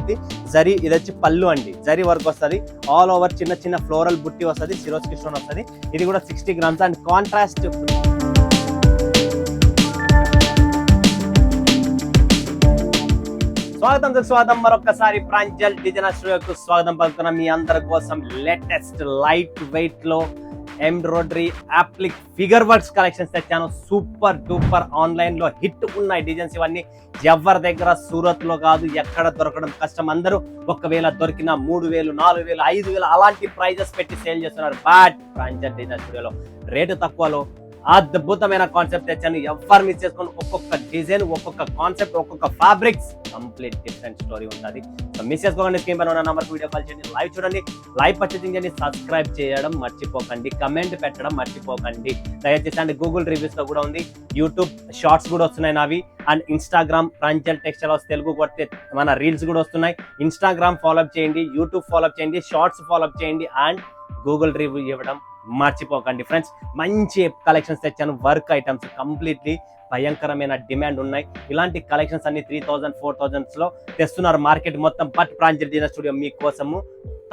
Completely zari, ఇది వచ్చి పళ్ళు అండి, జరీ వర్క్ వస్తుంది. ఆల్ ఓవర్ చిన్న చిన్న ఫ్లోరల్ బుట్టి వస్తుంది, సిరోస్కి స్టోన్ వస్తుంది. ఇది కూడా 60 grams అండ్ కాంట్రాస్ట్. స్వాగతం మరొకసారి ప్రాంజల్ డిజైనర్ స్టూడియోకు స్వాగతం పలుకుతున్న మీ అందరి కోసం లేటెస్ట్ లైట్ వెయిట్ లో ఎంబ్రాయిడరీ అప్లిక్ ఫిగర్ వర్క్స్ కలెక్షన్స్ తెచ్చాను. సూపర్ డూపర్ ఆన్లైన్ లో హిట్ ఉన్నాయి డిజైన్స్. ఇవన్నీ ఎవరి దగ్గర సూరత్ లో కాదు, ఎక్కడ దొరకడం కష్టం. అందరూ ఒకవేళ దొరికిన 3000, 4000, 5000 అలాంటి ప్రైజెస్ పెట్టి సేల్ చేస్తున్నారు. బట్ ప్రాంజల్ డిజైనర్ స్టూడియోలో రేటు తక్కువలో అద్భుతమైన కాన్సెప్ట్ తెచ్చాను. ఎవరు మిస్ చేసుకొని ఒక్కొక్క డిజైన్, ఒక్కొక్క కాన్సెప్ట్, ఒక్కొక్క ఫ్యాబ్రిక్స్ కంప్లీట్ డిఫరెంట్ స్టోరీ ఉంటుంది. సో మిస్ చేసుకోకండి. స్క్రీన్ పైన ఉన్న నంబర్కి వీడియో కాల్ చేయండి, లైవ్ చూడండి, లైవ్ పర్చేసింగ్ చేయండి, సబ్స్క్రైబ్ చేయడం మర్చిపోకండి, కమెంట్ పెట్టడం మర్చిపోకండి. దయచేసి అండ్ గూగుల్ రివ్యూస్ లో కూడా ఉంది, యూట్యూబ్ షార్ట్స్ కూడా వస్తున్నాయి నావి, and Instagram Pranjal textile house Telugu కొడితే మన రీల్స్ కూడా వస్తున్నాయి. ఇన్స్టాగ్రామ్ ఫాలోఅప్ చేయండి, యూట్యూబ్ ఫాలోఅప్ చేయండి, షార్ట్స్ ఫాలోఅప్ చేయండి, అండ్ గూగుల్ రివ్యూ ఇవ్వడం మర్చిపోకండి ఫ్రెండ్స్. మంచి కలెక్షన్స్ తెచ్చాను. వర్క్ ఐటమ్స్ కంప్లీట్లీ భయంకరమైన డిమాండ్ ఉన్నాయి. ఇలాంటి కలెక్షన్స్ అన్ని 3000, 4000 లో తెస్తున్నారు మార్కెట్ మొత్తం. బట్ ప్రాంజల్ డిజైనర్ స్టూడియో మీకోసము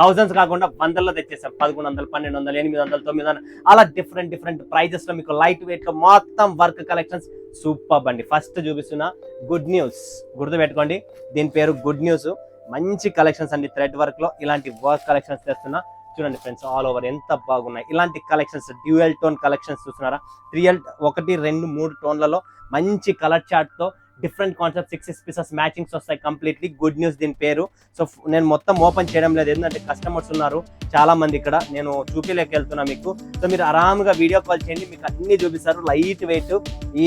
థౌజండ్స్ కాకుండా వందల్లో తెచ్చేసాం. 1100, 1200, 800, 900 అలా డిఫరెంట్ ప్రైజెస్ లో మీకు లైట్ వెయిట్ లో మొత్తం వర్క్ కలెక్షన్స్ సూపర్ అండి. ఫస్ట్ చూపిస్తున్న గుడ్ న్యూస్, గుర్తు పెట్టుకోండి, దీని పేరు గుడ్ న్యూస్. మంచి కలెక్షన్స్ అండి, థ్రెడ్ వర్క్ లో ఇలాంటి వర్క్ కలెక్షన్స్ తెస్తున్నా. చూడండి ఫ్రెండ్స్, ఆల్ ఓవర్ ఎంత బాగున్నాయి ఇలాంటి కలెక్షన్స్. డ్యూయల్ టోన్ కలెక్షన్స్ చూస్తున్నారా, 1, 2, 3 టోన్లలో మంచి కలర్ చార్ట్ తో డిఫరెంట్ కాన్సెప్ట్ 6 పీసెస్ మ్యాచింగ్స్ వస్తాయి. కంప్లీట్లీ గుడ్ న్యూస్ దీని పేరు. సో నేను మొత్తం ఓపెన్ చేయడం లేదు, ఎందుకంటే కస్టమర్స్ ఉన్నారు చాలా మంది ఇక్కడ, నేను చూపిలేక వెళ్తున్నా మీకు. సో మీరు ఆరామ్గా వీడియో కాల్ చేయండి, మీకు అన్ని చూపిస్తారు. లైట్ వెయిట్,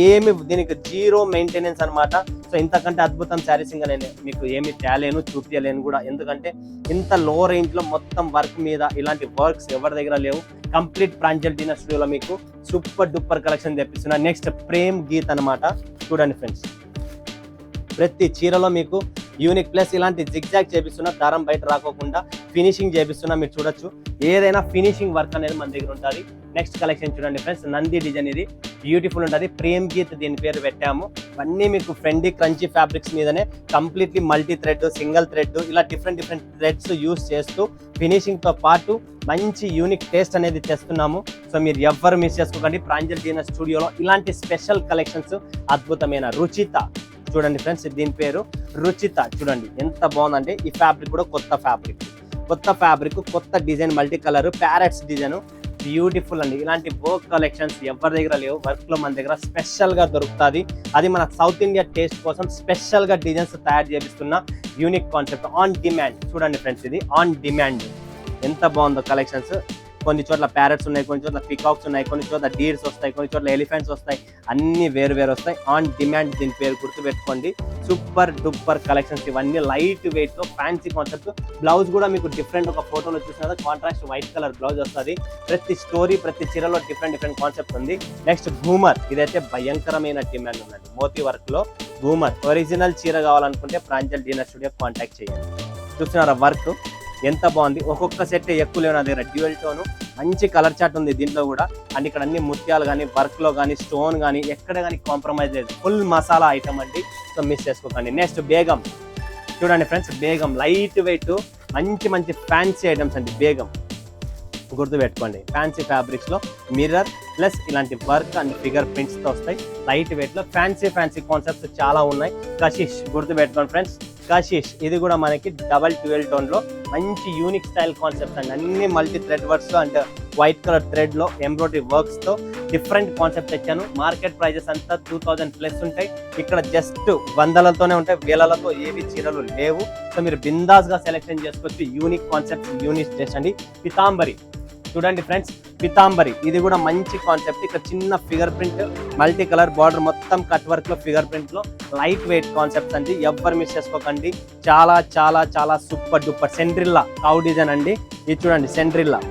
ఏమి దీనికి 0 మెయింటెనెన్స్ అనమాట. సో ఇంతకంటే అద్భుతం శారీస్ ఇంకా నేను మీకు ఏమి తేలేను, చూపించలేను కూడా, ఎందుకంటే ఇంత లో రేంజ్ లో మొత్తం వర్క్ మీద ఇలాంటి వర్క్స్ ఎవరి దగ్గర లేవు. కంప్లీట్ ప్రాంజల్ డిజైనర్ స్టూడియోలో మీకు సూపర్ డూపర్ కలెక్షన్ తెప్పిస్తున్నా. నెక్స్ట్ ప్రేమ్ గీత్ అనమాట. చూడండి ఫ్రెండ్స్, ప్రతి చీరలో మీకు యూనిక్ ప్లస్ ఇలాంటి జిగ్జాగ్ చేపిస్తున్నా, దారం బయట రాకోకుండా ఫినిషింగ్ చేపిస్తున్నా. మీరు చూడొచ్చు, ఏదైనా ఫినిషింగ్ వర్క్ అనేది మన దగ్గర ఉంటుంది. నెక్స్ట్ కలెక్షన్ చూడండి ఫ్రెండ్స్, నంది డిజైన్. ఇది బ్యూటిఫుల్ ఉంటుంది, ప్రేమ్ గీత్ దీని పేరు పెట్టాము. అన్నీ మీకు ఫ్రెండ్లీ క్రంచీ ఫ్యాబ్రిక్స్ మీదనే completely multi thread, single thread ఇలా డిఫరెంట్ థ్రెడ్స్ యూస్ చేస్తూ ఫినిషింగ్ తో పాటు మంచి యూనిక్ టేస్ట్ అనేది తెస్తున్నాము. సో మీరు ఎవ్వరు మిస్ చేసుకోకండి. ప్రాంజల్ డిజైనర్ స్టూడియోలో ఇలాంటి స్పెషల్ కలెక్షన్స్. అద్భుతమైన రుచిత చూడండి ఫ్రెండ్స్, దీని పేరు రుచిత. చూడండి ఎంత బాగుందంటే, ఈ ఫ్యాబ్రిక్ కూడా కొత్త ఫ్యాబ్రిక్, కొత్త design, multi colour parrots design, beautiful అండి. ఇలాంటి వర్క్ కలెక్షన్స్ ఎవరి దగ్గర లేవు. వర్క్ లో మన దగ్గర స్పెషల్ గా దొరుకుతుంది. అది మన సౌత్ ఇండియా టేస్ట్ కోసం స్పెషల్ గా డిజైన్స్ తయారు చేపిస్తున్న యూనిక్ కాన్సెప్ట్. ఆన్ డిమాండ్ చూడండి ఫ్రెండ్స్, ఇది ఆన్ డిమాండ్. ఎంత బాగుందో కలెక్షన్స్. కొన్ని చోట్ల ప్యారెట్స్ ఉన్నాయి, కొన్ని చోట్ల పికాక్స్ ఉన్నాయి, కొన్ని చోట్ల డీర్స్ వస్తాయి, కొన్ని చోట్ల ఎలిఫెంట్స్ వస్తాయి, అన్ని వేరు వస్తాయి. ఆన్ డిమాండ్ దీని పేరు గుర్తుపెట్టుకోండి. సూపర్ డూపర్ కలెక్షన్స్ ఇవన్నీ లైట్ వెయిట్ లో ఫ్యాన్సీ కాన్సెప్ట్. బ్లౌజ్ కూడా మీకు డిఫరెంట్, ఒక ఫోటోలో చూసిన కాంట్రాస్ట్ వైట్ కలర్ బ్లౌజ్ వస్తుంది. ప్రతి స్టోరీ, ప్రతి చీరలో డిఫరెంట్ కాన్సెప్ట్ ఉంది. నెక్స్ట్ బూమర్, ఇదైతే భయంకరమైన డిమాండ్ ఉందండి. మోతీ వర్క్ లో బూమర్ ఒరిజినల్ చీర కావాలనుకుంటే ప్రాంజల్ డిజైనర్ స్టూడియో కాంటాక్ట్ చేయండి. చూస్తున్నారా వర్క్ ఎంత బాగుంది. ఒక్కొక్క సెట్ ఎక్కువ లేవు నా దగ్గర. డ్యూయల్ టోన్ మంచి కలర్ చార్ట్ ఉంది దీంట్లో కూడా. అండ్ ఇక్కడ అన్ని ముత్యాలు కానీ, వర్క్ లో కానీ, స్టోన్ కానీ ఎక్కడ కానీ కాంప్రమైజ్ లేదు. ఫుల్ మసాలా ఐటమ్ అండి. సో మిస్ చేసుకోకండి. నెక్స్ట్ బేగం చూడండి ఫ్రెండ్స్, బేగం లైట్ వెయిట్ మంచి ఫ్యాన్సీ ఐటమ్స్ అండి. బేగం గుర్తుపెట్టుకోండి, ఫ్యాన్సీ ఫ్యాబ్రిక్స్ లో మిర్రర్ ప్లస్ ఇలాంటి వర్క్ అండ్ ఫిగర్ ప్రింట్స్ తో వస్తాయి. లైట్ వెయిట్ లో ఫ్యాన్సీ కాన్సెప్ట్స్ చాలా ఉన్నాయి. కషిష్ గుర్తుపెట్టుకోండి ఫ్రెండ్స్, కషిష్ ఇది కూడా మనకి డబల్ డ్యూయల్ టోన్ లో మంచి యూనిక్ స్టైల్ కాన్సెప్ట్స్ అండి. అన్ని మల్టీ థ్రెడ్ వర్క్స్ లో అండ్ వైట్ కలర్ థ్రెడ్ లో ఎంబ్రాయిడరీ వర్క్స్ తో డిఫరెంట్ కాన్సెప్ట్ తెచ్చాను. మార్కెట్ ప్రైజెస్ అంతా 2000 ప్లస్ ఉంటాయి. ఇక్కడ జస్ట్ వందలతోనే ఉంటాయి, వేలలతో ఏవి చీరలు లేవు. సో మీరు బిందాస్ గా సెలెక్షన్ చేసుకోవచ్చు. యూనిక్ కాన్సెప్ట్స్, యూనిక్ టేస్ట్ అండి. పితాంబరి చూడండి ఫ్రెండ్స్, పితాంబరి ఇది కూడా మంచి కాన్సెప్ట్. ఇక్కడ చిన్న figure print, multi colour border, మొత్తం కట్ వర్క్ లో ఫిగర్ ప్రింట్ లో లైట్ వెయిట్ కాన్సెప్ట్స్ అండి. ఎవ్వరు మిస్ చేసుకోకండి. చాలా సూపర్ డూపర్. సెండ్రిల్లా కౌ డిజైన్ అండి. ఇది చూడండి, సెండ్రిల్లా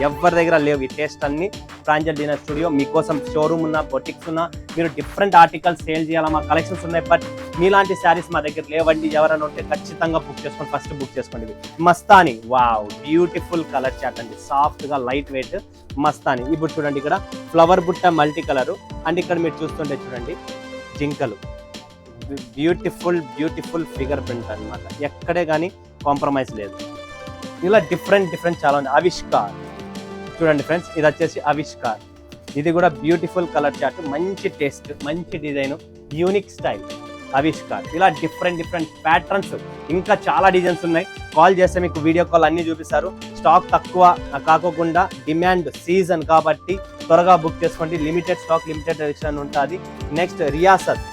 ఎవరి దగ్గర లేవు ఈ టేస్ట్ అన్ని. ప్రాంజల్ డిజైనర్ స్టూడియో మీకోసం షోరూమ్ ఉన్నా, బొటిక్స్ ఉన్నా, మీరు డిఫరెంట్ ఆర్టికల్స్ సేల్ చేయాలా, మా కలెక్షన్స్ ఉన్నాయి. బట్ మీలాంటి శారీస్ మా దగ్గర లేవండి. ఎవరైనా ఉంటే ఖచ్చితంగా బుక్ చేసుకోండి, ఫస్ట్ బుక్ చేసుకోండి. Mastani, wow beautiful colour chart అండి, సాఫ్ట్ గా లైట్ వెయిట్ మస్తాని. ఇప్పుడు చూడండి, ఇక్కడ ఫ్లవర్ బుట్ట మల్టీ కలర్. అండ్ ఇక్కడ మీరు చూస్తుంటే చూడండి, జింకలు బ్యూటిఫుల్ ఫిగర్ ప్రింట్ అన్నమాట. ఎక్కడే కానీ కాంప్రమైజ్ లేదు. ఇలా డిఫరెంట్ చాలా ఉంది. ఆవిష్కార్ చూడండి ఫ్రెండ్స్, ఇది వచ్చేసి ఆవిష్కార్. ఇది కూడా బ్యూటిఫుల్ కలర్ చార్ట్, మంచి టేస్ట్, మంచి డిజైన్, యూనిక్ స్టైల్ ఆవిష్కార్. ఇలా డిఫరెంట్ ప్యాటర్న్స్, ఇంకా చాలా డిజైన్స్ ఉన్నాయి. కాల్ చేస్తే మీకు వీడియో కాల్ అన్ని చూపిస్తారు. స్టాక్ తక్కువ కాకోకుండా డిమాండ్ సీజన్ కాబట్టి త్వరగా బుక్ చేసుకోండి. లిమిటెడ్ స్టాక్, లిమిటెడ్ ఎడిషన్ ఉంటుంది. నెక్స్ట్ రియాసత్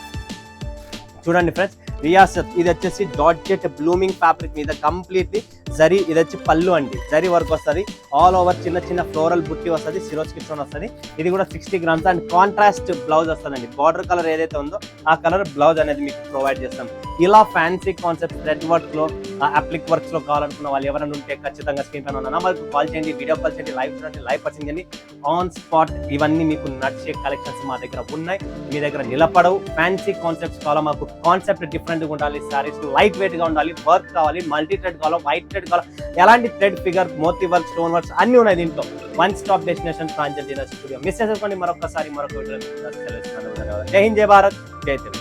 చూడండి ఫ్రెండ్స్, రియాసత్ ఇది వచ్చేసి జార్జెట్ బ్లూమింగ్ ఫ్యాబ్రిక్ మీద కంప్లీట్లీ జరీ, ఇది వచ్చి పళ్ళు అండి, జరీ వర్క్ వస్తుంది. ఆల్ ఓవర్ చిన్న ఫ్లోరల్ బుట్టి వస్తుంది, సిరోస్కి స్టోన్ వస్తుంది. ఇది కూడా 60 grams అండ్ కాంట్రాస్ట్ బ్లౌజ్ వస్తుందండి. బార్డర్ కలర్ ఏదైతే ఉందో ఆ కలర్ బ్లౌజ్ అనేది మీకు ప్రొవైడ్ చేస్తాం. ఇలా ఫ్యాన్సీ కాన్సెప్ట్ థ్రెడ్ వర్క్ లో, అప్లిక్ వర్క్స్ లో కావాలనుకున్న వాళ్ళు ఎవరైనా ఉంటే ఖచ్చితంగా స్క్రీన్ పైన ఉన్న నెంబర్కి కాల్ చేయండి, వీడియో కాల్ చేయండి, లైవ్ చూడండి, లైవ్ పర్చింగ్ చేయండి. ఆన్ స్పాట్ ఇవన్నీ మీకు నడిచే కలెక్షన్స్ మా దగ్గర ఉన్నాయి. మీ దగ్గర నిలబడవు. ఫ్యాన్సీ కాన్సెప్ట్స్ కావాలి, మాకు కాన్సెప్ట్ డిఫరెంట్గా ఉండాలి, సారీస్ లైట్ వెయిట్ గా ఉండాలి, వర్క్ కావాలి, మల్టీ థ్రెడ్ కావాలి, వైట్ థ్రెడ్ కావాలి, ఎలాంటి థ్రెడ్ ఫిగర్, మోతీ వర్క్, స్టోన్ వర్క్స్ అన్ని ఉన్నాయి దీంట్లో. One stop destination Pranjal designer studio. Miss చేసుకోండి. మరొక వీడియో. జై హింద్, జై భారత్, జై తెలుగు.